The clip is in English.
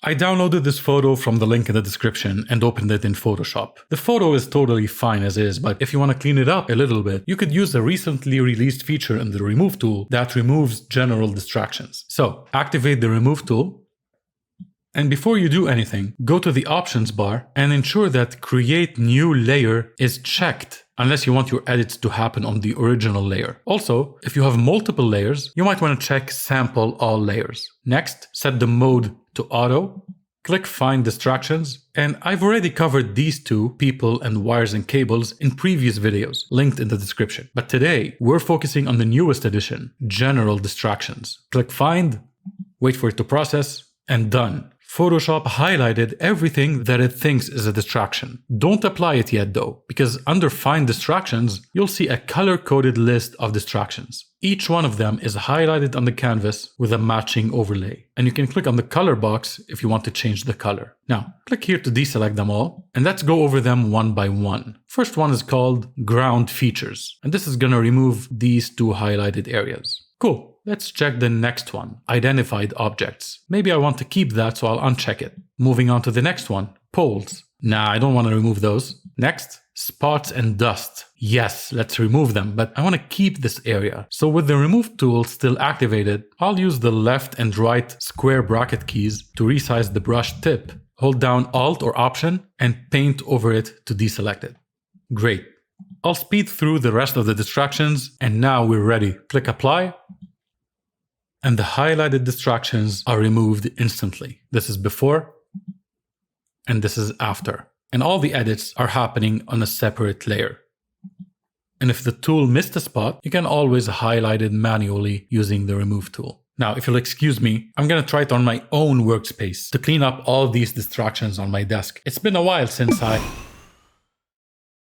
I downloaded this photo from the link in the description and opened it in Photoshop. The photo is totally fine as is, but if you want to clean it up a little bit, you could use the recently released feature in the Remove tool that removes general distractions. So, activate the Remove tool. And before you do anything, go to the options bar and ensure that Create New Layer is checked unless you want your edits to happen on the original layer. Also, if you have multiple layers, you might want to check Sample All Layers. Next, set the mode to Auto, click Find Distractions, and I've already covered these two, people and wires and cables, in previous videos, linked in the description. But today, we're focusing on the newest addition, General Distractions. Click Find, wait for it to process, and done. Photoshop highlighted everything that it thinks is a distraction. Don't apply it yet though, because under Find Distractions, you'll see a color-coded list of distractions. Each one of them is highlighted on the canvas with a matching overlay. And you can click on the color box if you want to change the color. Now, click here to deselect them all, and let's go over them one by one. First one is called Ground Features, and this is gonna remove these two highlighted areas. Cool. Let's check the next one, Identified Objects. Maybe I want to keep that, so I'll uncheck it. Moving on to the next one, Poles. Nah, I don't want to remove those. Next, Spots and Dust. Yes, let's remove them, but I want to keep this area. So with the Remove tool still activated, I'll use the left and right square bracket keys to resize the brush tip. Hold down Alt or Option and paint over it to deselect it. Great. I'll speed through the rest of the distractions, and now we're ready. Click Apply. And the highlighted distractions are removed instantly. This is before, and this is after. And all the edits are happening on a separate layer. And if the tool missed a spot, you can always highlight it manually using the Remove tool. Now, if you'll excuse me, I'm gonna try it on my own workspace to clean up all these distractions on my desk. It's been a while since I